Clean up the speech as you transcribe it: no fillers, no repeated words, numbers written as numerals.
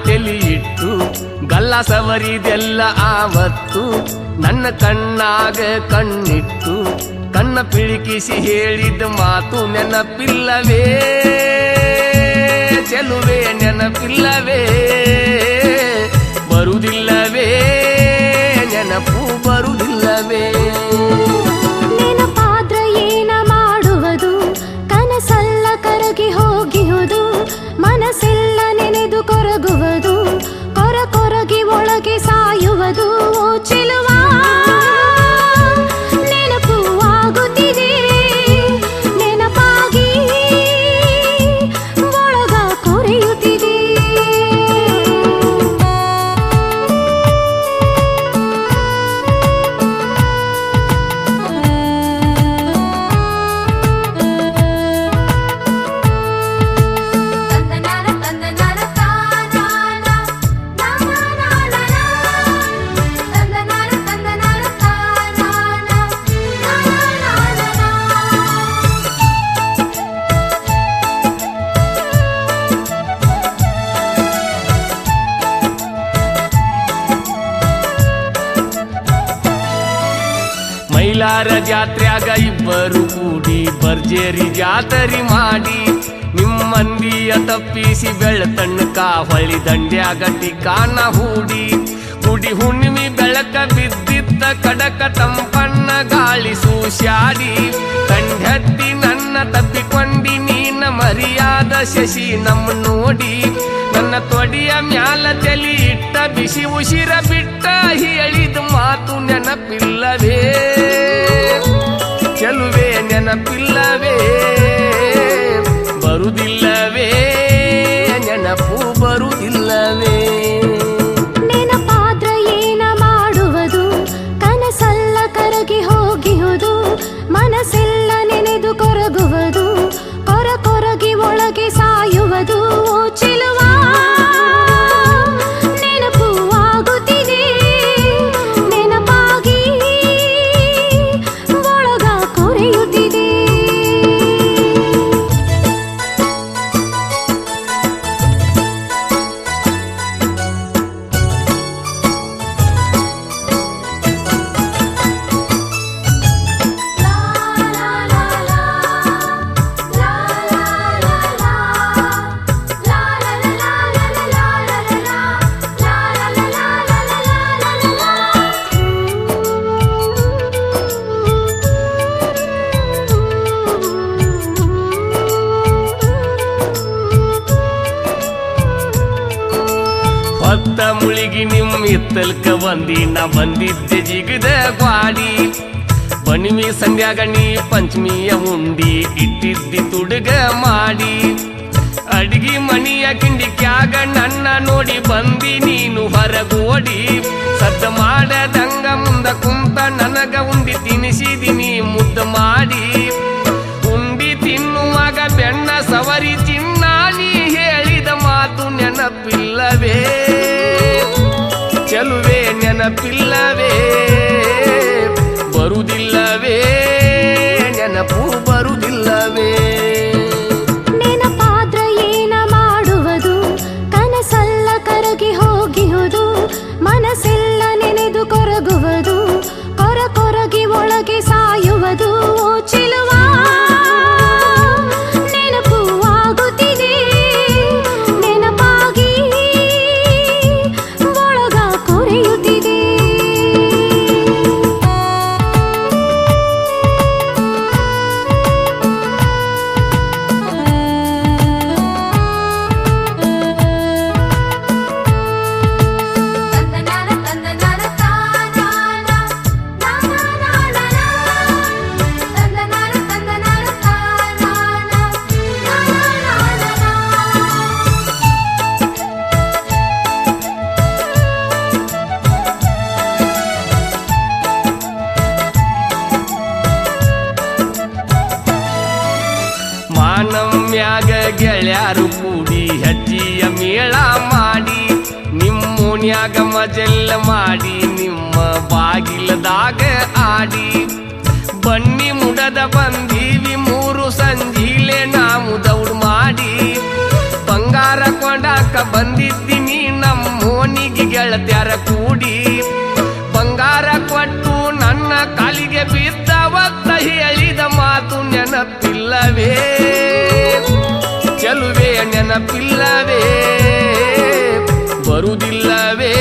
ತಲಿ ಇಟ್ಟು ಗಲ್ಲ ಸವರಿದೆಲ್ಲ ಆವತ್ತು ನನ್ನ ಕಣ್ಣಾಗ ಕಣ್ಣಿಟ್ಟು ಕಣ್ಣ ಪಿಳಿಕಿಸಿ ಹೇಳಿದ ಮಾತು ನೆನಪಿಲ್ಲವೇ ಚೆಲುವೆ ನೆನಪಿಲ್ಲವೇ ಬರುವುದಿಲ್ಲವೇ ನೆನಪು ಬರುವುದಿಲ್ಲವೇ ನೆನಪಾದ್ರ ಏನ ಮಾಡುವುದು ಕನಸಲ್ಲ ಕರಗಿ ಹೋಗಿಹುದು ಮನಸ್ಸೆಲ್ಲ ನೆನೆದು ಕೊರಗುವುದು ಕೊರಗಿ ಒಳಗೆ ಸಾಯುವುದು ಓ ಚೆಲುವ ನೆನಪು ಆಗುತ್ತಿದೆ ನೆನಪಾಗಿ ಒಳಗ ಕೊರೆಯುತ್ತಿದೆ ಮೈಲಾರ ಜಾತ್ರ್ಯಾಗ ಇಬ್ಬರು ಕೂಡಿ ಭರ್ಜೇರಿ ಜಾತರಿ ಮಾಡಿ ನಿಮ್ಮಂದಿಯ ತಪ್ಪಿಸಿ ಬೆಳತಣ್ಣಕ ಹೊಳಿ ದಂಡ್ಯಾಗ ಟಿಕಾನ ಹೂಡಿ ಗುಡಿ ಹುಣ್ಣಿಮೆ ಬೆಳಕ ಬಿದ್ದಿದ್ದ ಕಡಕ ತಂಪನ್ನ ಗಾಳಿ ಸೂಸ್ಯಾಡಿ ಕಂಡತ್ತಿ ನನ್ನ ತಪ್ಪಿಕೊಂಡಿ ನೀನ ಮರಿಯಾದ ಶಶಿ ನಮ್ಮ ನೋಡಿ ನನ್ನ ತೊಡಿಯ ಮ್ಯಾಲ ತಲಿ ಇಟ್ಟ ಬಿಸಿ ಉಸಿರ ಬಿಟ್ಟ ಹೇಳಿದ ಮಾತು ನೆನಪಿಲ್ಲವೇ ಚೆಲುವೆ ನೆನಪಿಲ್ಲವೇ ಬರುವುದಿಲ್ಲವೇ ನೆನಪು ಬರುವುದಿಲ್ಲವೇ ನೆನಪಾದ್ರ ಏನ ಮಾಡುವುದು ಕನಸಲ್ಲ ಕರಗಿ ಹೋಗಿಹುದು ಮನಸ್ಸೆಲ್ಲ ನೆನೆದು ಕೊರಗುವುದು ಕೊರಗಿ ಒಳಗೆ ಸಾಯುವುದು ಓ ಚೆಲುವ ನೆನಪು ಆಗುತ್ತಿದೆ ನೆನಪಾಗಿ ಒಳಗ ಕೊರೆಯುತ್ತಿದೆ ಹೊತ್ತ ಮುಳಿಗಿ ನಿಮ್ಮ ಇತ್ತಲ್ಕ ಬಂದಿನ ಬಂದಿದ್ದೆ ಜಿಗದ ಗ್ವಾಡಿ ಬಣಿಮಿ ಸಂಧ್ಯಾಗ ನೀ ಪಂಚಮಿಯ ಉಂಡಿ ಇಟ್ಟಿದ್ದಿ ತುಡುಗ ಮಾಡಿ ಅಡಿಗೆ ಮಣಿಯ ಕಿಂಡಿಕ್ಯಾಗ ನನ್ನ ನೋಡಿ ಬಂದಿ ನೀನು ಹೊರಗೋಡಿ ಸದ್ದ ಮಾಡದಂಗ ಮುಂದ ಕುಂತ ನನಗ ಉಂಡಿ ತಿನಿಸಿದಿನಿ ಮುದ್ದ ಮಾಡಿ ಉಂಡಿ ತಿನ್ನುವಾಗ ಬೆಣ್ಣ ಸವರಿ ಚಿನ್ನ ನೀ ಹೇಳಿದ ಮಾತು ನೆನಪಿಲ್ಲವೇ ಚೆಲುವೆ ನೆನಪಿಲ್ಲವೇ ಬರುವುದಿಲ್ಲವೇ ನೆನಪು ಬರುವುದಿಲ್ಲವೇ ನೆನಪಾದ್ರ ಏನ ಮಾಡುವುದು ಕನಸಲ್ಲ ಕರಗಿ ಹೋಗಿಹುದು ಮನಸ್ಸೆಲ್ಲ ನೆನೆದು ಕೊರಗುವುದು ಕೊರಗಿ ಒಳಗೆ ಸಾಯುವುದು ಓ ಚೆಲುವ ನೆನಪು ಆಗುತ್ತಿದೆ ನೆನಪಾಗಿ ಒಳಗ ಕೊರೆಯುತ್ತಿದೆ ಮಾನಮ್ಯಾಗ ಗೆಳ್ಯಾರು ಕೂಡಿ ಹೆಜ್ಜಿಯ ಮೇಳ ಮಾಡಿ ನಿಮ್ಮೋನ್ಯಾಗ ಮಜೆಲ್ಲ ಮಾಡಿ ನಿಮ್ಮ ಬಾಗಿಲದಾಗ ಆಡಿ ಬನ್ನಿ ಮುಡದ ಬಂದೀವಿ ಮೂರು ಸಂಜೀಲೆ ನಾವು ದೌಡ್ ಮಾಡಿ ಬಂಗಾರ ಕೊಂಡಾಕ ಬಂದಿದ್ದೀನಿ ನಮ್ಮೋನಿಗೆ ಗೆಳತ್ಯಾರ ಕೂಡಿ ಬಂಗಾರ ಕೊಟ್ಟು ನನ್ನ ಕಾಲಿಗೆ ಬಿದ್ದವತ್ತ ಹೇಳಿದ ಮಾತು ನೆನಪಿಲ್ಲವೇ ಚೆಲುವೆ ನೆನಪಿಲ್ಲವೇ ಬರುವುದಿಲ್ಲವೇ